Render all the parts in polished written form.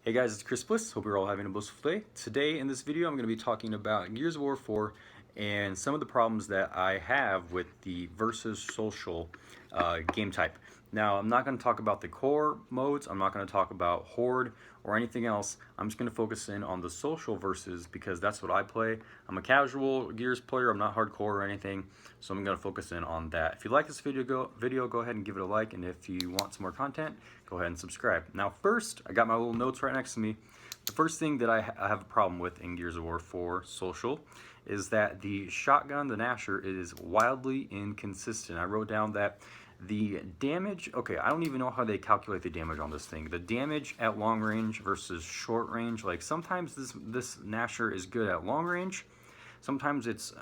Hey guys, it's Chris Bliss. Hope you're all having a blissful day. Today in this video I'm going to be talking about Gears of War 4 and some of the problems that I have with the versus social game type. Now I'm not going to talk about the core modes, I'm not going to talk about Horde or anything else. I'm just going to focus in on the social versus because that's what I play. I'm a casual Gears player, I'm not hardcore or anything, so I'm going to focus in on that. If you like this video, go ahead and give it a like, and if you want some more content, go ahead and subscribe. Now first, I got my little notes right next to me. The first thing that I have a problem with in Gears of War 4 Social is that the shotgun, the Gnasher, is wildly inconsistent. I wrote down that the damage, okay, I don't even know how they calculate the damage on this thing. The damage at long range versus short range, like sometimes this Gnasher is good at long range, sometimes it's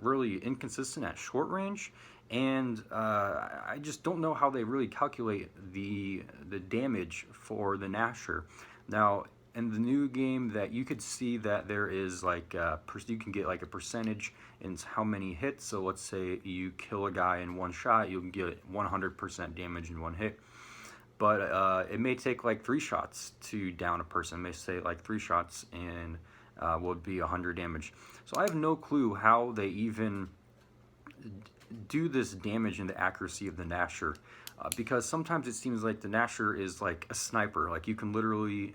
really inconsistent at short range, and I just don't know how they really calculate the damage for the Gnasher. Now, in the new game, that you could see that there is like you can get like a percentage in how many hits. So let's say you kill a guy in one shot, you can get 100% damage in one hit. But it may take like 3 shots to down a person. It may say like 3 shots and would be 100 damage. So I have no clue how they even do this damage and the accuracy of the Gnasher, because sometimes it seems like the Gnasher is like a sniper. Like you can literally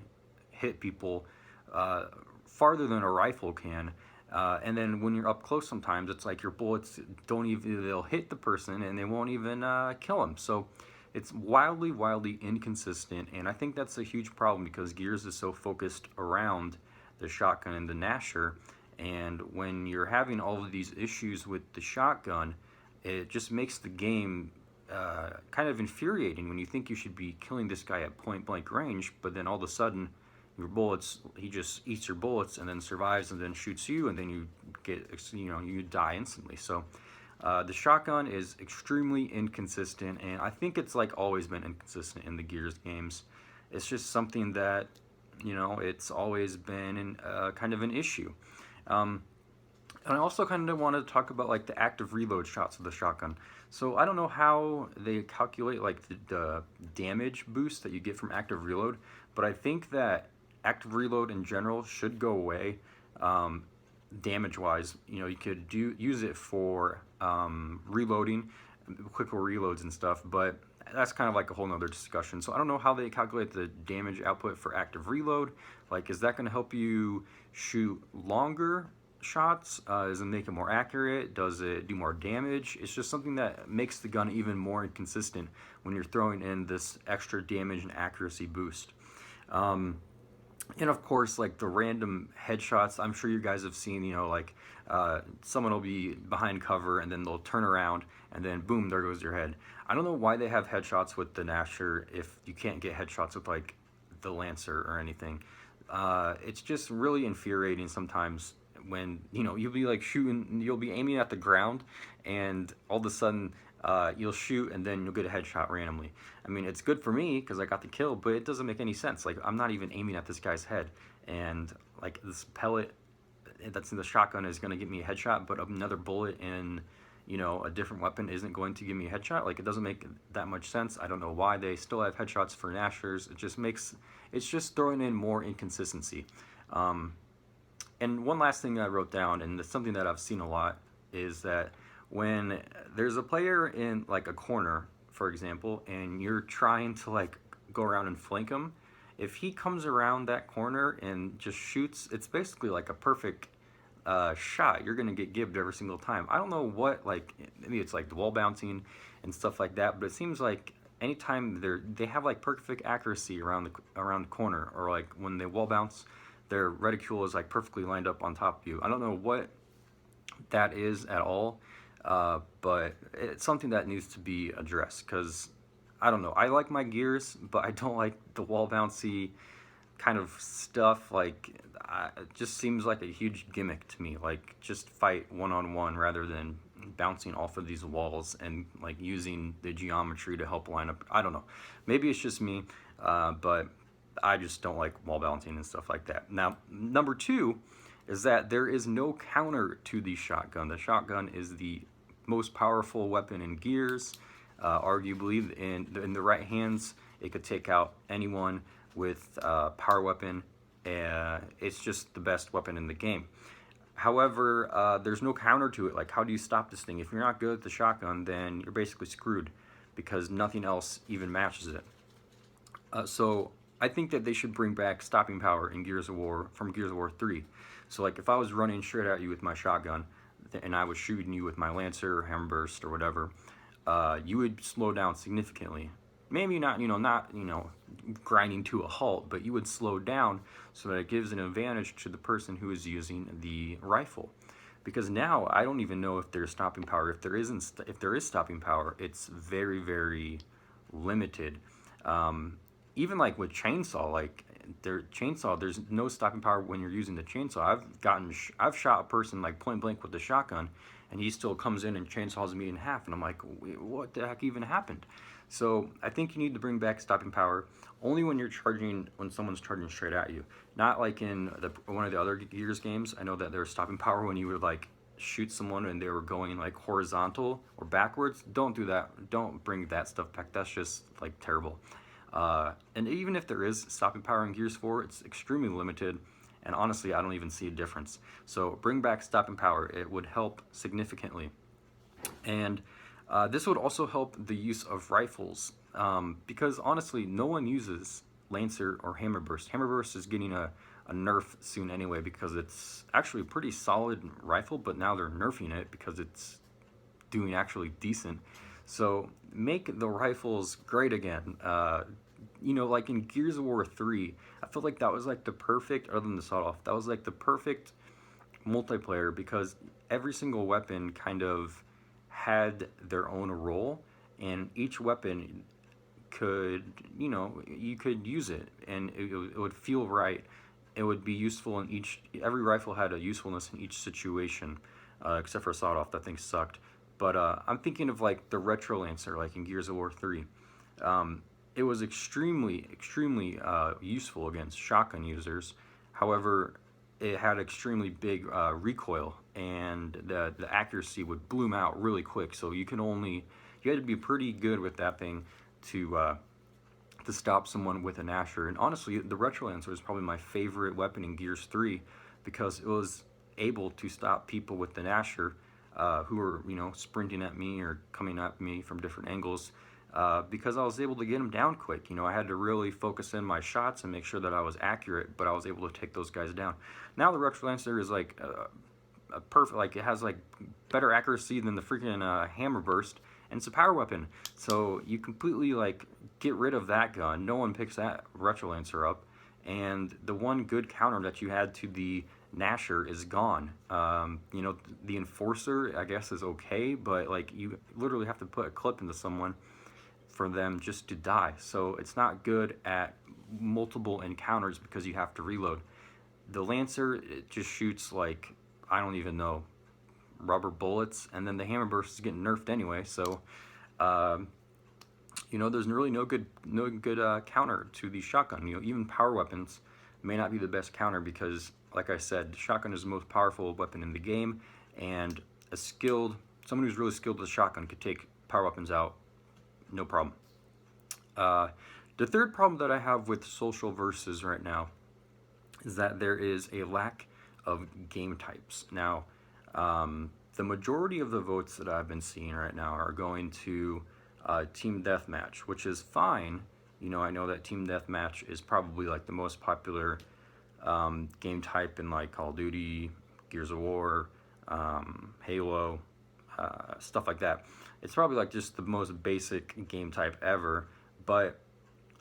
hit people farther than a rifle can, and then when you're up close, sometimes it's like your bullets don't even, they'll hit the person and they won't even kill them. So it's wildly inconsistent, and I think that's a huge problem because Gears is so focused around the shotgun and the Gnasher, and when you're having all of these issues with the shotgun, it just makes the game kind of infuriating when you think you should be killing this guy at point blank range, but then all of a sudden your bullets, he just eats your bullets and then survives and then shoots you, and then you get, you die instantly. So the shotgun is extremely inconsistent, and I think it's like always been inconsistent in the Gears games. It's just something that, it's always been kind of an issue. And I also kind of want to talk about like the active reload shots of the shotgun. So I don't know how they calculate like the damage boost that you get from active reload, but I think that active reload in general should go away. Damage wise, you could use it for reloading, quicker reloads and stuff, but that's kind of like a whole nother discussion. So I don't know how they calculate the damage output for active reload. Like, is that going to help you shoot longer shots? Does it make it more accurate? Does it do more damage? It's just something that makes the gun even more inconsistent when you're throwing in this extra damage and accuracy boost. And of course, like the random headshots, I'm sure you guys have seen, like someone will be behind cover and then they'll turn around and then boom, there goes your head. I don't know why they have headshots with the Gnasher if you can't get headshots with like the Lancer or anything. It's just really infuriating sometimes when, you'll be like shooting, you'll be aiming at the ground and all of a sudden you'll shoot and then you'll get a headshot randomly. I mean, it's good for me because I got the kill, but it doesn't make any sense. Like, I'm not even aiming at this guy's head, and like this pellet that's in the shotgun is going to give me a headshot, but another bullet in, a different weapon isn't going to give me a headshot. Like, it doesn't make that much sense. I don't know why they still have headshots for Gnashers. It's just throwing in more inconsistency. And one last thing I wrote down, and it's something that I've seen a lot, is that when there's a player in like a corner, for example, and you're trying to like go around and flank him, if he comes around that corner and just shoots, it's basically like a perfect shot. You're gonna get gibbed every single time. I don't know what, like, maybe it's like the wall bouncing and stuff like that, but it seems like anytime they have like perfect accuracy around the corner, or like when they wall bounce, their reticule is like perfectly lined up on top of you. I don't know what that is at all, but it's something that needs to be addressed, because I don't know, I like my Gears, but I don't like the wall bouncy kind of stuff. Like, it just seems like a huge gimmick to me. Like, just fight one-on-one rather than bouncing off of these walls and like using the geometry to help line up. I don't know, maybe it's just me, but I just don't like wall balancing and stuff like that. Now, number 2 is that there is no counter to the shotgun. The shotgun is the most powerful weapon in Gears. Arguably, in the right hands, it could take out anyone. with power weapon. It's just the best weapon in the game. However, there's no counter to it. Like, how do you stop this thing? If you're not good at the shotgun, then you're basically screwed because nothing else even matches it. So I think that they should bring back stopping power in Gears of War from Gears of War 3. So like if I was running straight at you with my shotgun and I was shooting you with my Lancer or Hammerburst or whatever, you would slow down significantly. Maybe not, grinding to a halt, but you would slow down so that it gives an advantage to the person who is using the rifle. Because now I don't even know if there's stopping power. If there is stopping power, it's very, very limited. Even like with chainsaw, there's no stopping power when you're using the chainsaw. I've shot a person like point blank with the shotgun, and he still comes in and chainsaws me in half, and I'm like, what the heck even happened? So I think you need to bring back stopping power only when when someone's charging straight at you. Not like in one of the other Gears games. I know that there's stopping power when you would like shoot someone and they were going like horizontal or backwards. Don't do that. Don't bring that stuff back. That's just like terrible. And even if there is stopping power in Gears 4, it's extremely limited, and honestly, I don't even see a difference. So bring back stopping power. It would help significantly. And this would also help the use of rifles, because honestly, no one uses Lancer or Hammerburst. Hammerburst is getting a nerf soon anyway because it's actually a pretty solid rifle, but now they're nerfing it because it's doing actually decent. So make the rifles great again. Like in Gears of War 3, I feel like that was like the perfect, other than the sawed-off, that was like the perfect multiplayer because every single weapon kind of had their own role, and each weapon could, you could use it, and it would feel right. It would be useful in every rifle had a usefulness in each situation, except for sawed-off, that thing sucked. But I'm thinking of like the Retro Lancer, like in Gears of War 3. It was extremely, extremely useful against shotgun users. However, it had extremely big recoil, and the accuracy would bloom out really quick. So you had to be pretty good with that thing to stop someone with a Gnasher. And honestly, the Retro Lancer is probably my favorite weapon in Gears 3 because it was able to stop people with the Gnasher who were, sprinting at me or coming at me from different angles, because I was able to get them down quick. I had to really focus in my shots and make sure that I was accurate, but I was able to take those guys down. Now the Retro Lancer is like a perfect, like it has like better accuracy than the freaking Hammer Burst, and it's a power weapon. So you completely like get rid of that gun. No one picks that Retro Lancer up, and the one good counter that you had to the Gnasher is gone. The Enforcer, I guess, is okay, but like you literally have to put a clip into someone for them just to die. So it's not good at multiple encounters because you have to reload. The Lancer, it just shoots like, I don't even know, rubber bullets, and then the Hammer Burst is getting nerfed anyway. So, there's really no good counter to the shotgun. Even power weapons may not be the best counter because, like I said, the shotgun is the most powerful weapon in the game, and someone who's really skilled with a shotgun could take power weapons out, no problem. The third problem that I have with social versus right now is that there is a lack of game types. Now, the majority of the votes that I've been seeing right now are going to Team Deathmatch, which is fine. I know that Team Deathmatch is probably like the most popular game type in like Call of Duty, Gears of War, Halo, stuff like that. It's probably like just the most basic game type ever, but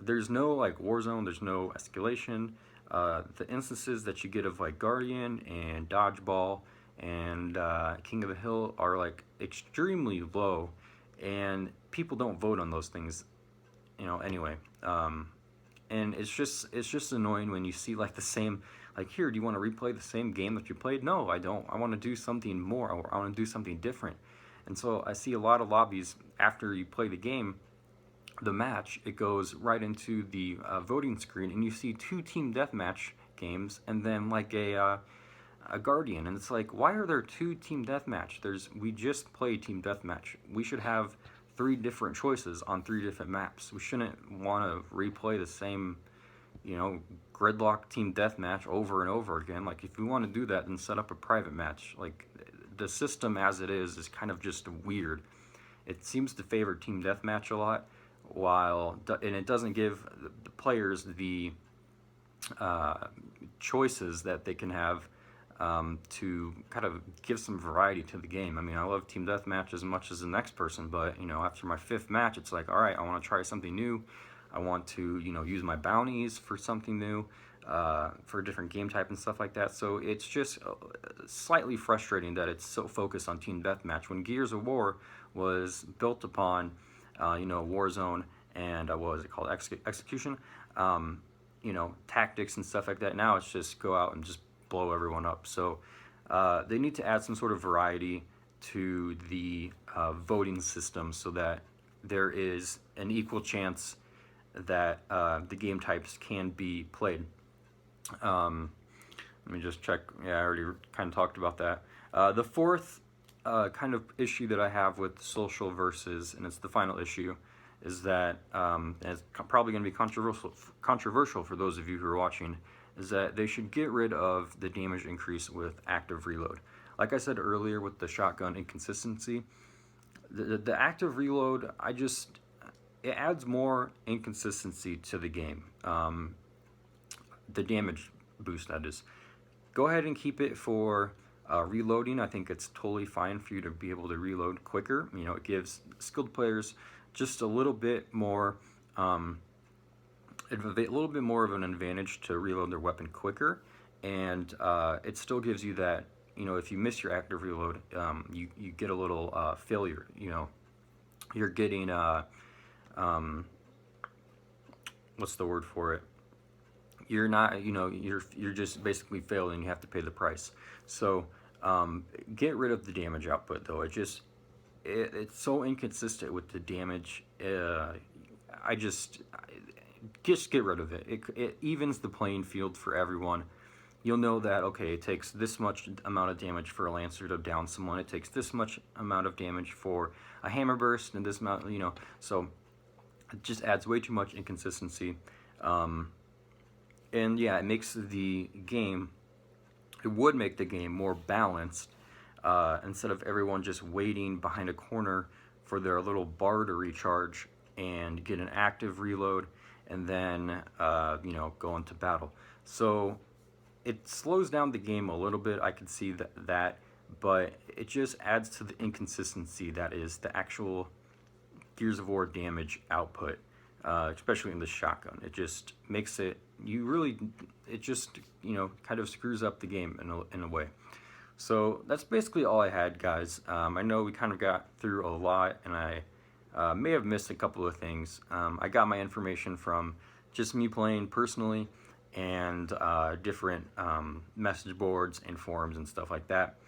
there's no like Warzone, there's no escalation. The instances that you get of like Guardian and Dodgeball and King of the Hill are like extremely low, and people don't vote on those things, anyway. And it's just annoying when you see like the same, like, here, do you want to replay the same game that you played? No, I don't. I want to do something more. I want to do something different. And so I see a lot of lobbies after you play the game, the match, it goes right into the voting screen, and you see 2 team deathmatch games and then like a Guardian, and it's like, why are there 2 team deathmatch? We just played team deathmatch. We should have 3 different choices on 3 different maps. We shouldn't want to replay the same you know, gridlock team deathmatch over and over again. Like, if you want to do that, then set up a private match. Like, the system as it is kind of just weird. It seems to favor team deathmatch a lot, and it doesn't give the players the choices that they can have to kind of give some variety to the game. I mean, I love team deathmatch as much as the next person, but you know, after my 5th match, it's like, all right, I want to try something new. I want to, you know, use my bounties for something new, for a different game type and stuff like that. So it's just slightly frustrating that it's so focused on team deathmatch when Gears of War was built upon, you know, Warzone and what was it called, Execution, you know, tactics and stuff like that. Now it's just go out and just blow everyone up. So they need to add some sort of variety to the voting system so that there is an equal chance that the game types can be played. Let me just check. Yeah, I already kind of talked about that. The fourth kind of issue that I have with social versus, and it's the final issue, is that, and it's probably going to be controversial for those of you who are watching, is that they should get rid of the damage increase with active reload. Like I said earlier with the shotgun inconsistency, the active reload, it adds more inconsistency to the game. The damage boost, that is. Go ahead and keep it for reloading. I think it's totally fine for you to be able to reload quicker. You know, it gives skilled players just a little bit more, of an advantage to reload their weapon quicker, and it still gives you that. You know, if you miss your active reload, you get a little failure. You know, you're getting what's the word for it? You're not, you know, you're just basically failing. You have to pay the price. So get rid of the damage output, though. It's so inconsistent with the damage. Just get rid of it. It evens the playing field for everyone. You'll know that, okay, it takes this much amount of damage for a Lancer to down someone. It takes this much amount of damage for a Hammer Burst, and this amount, you know. So it just adds way too much inconsistency. And yeah, it makes the game, it would make the game more balanced, instead of everyone just waiting behind a corner for their little bar to recharge and get an active reload and then, you know, go into battle. So it slows down the game a little bit. I could see that, but it just adds to the inconsistency that is the actual Gears of War damage output, especially in the shotgun. It just makes it, it just, you know, kind of screws up the game in a way. So that's basically all I had, guys. I know we kind of got through a lot, and I may have missed a couple of things. I got my information from just me playing personally, and different message boards and forums and stuff like that.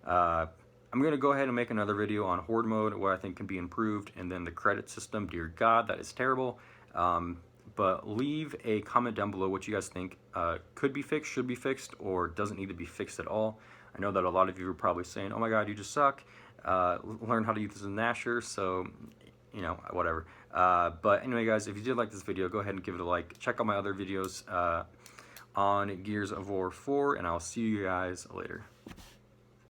I'm going to go ahead and make another video on Horde mode, what I think can be improved, and then the credit system. Dear God, that is terrible. But leave a comment down below what you guys think could be fixed, should be fixed, or doesn't need to be fixed at all. I know that a lot of you are probably saying, oh my God, you just suck. Learn how to use Gnasher, so, you know, whatever. But anyway, guys, if you did like this video, go ahead and give it a like. Check out my other videos on Gears of War 4, and I'll see you guys later.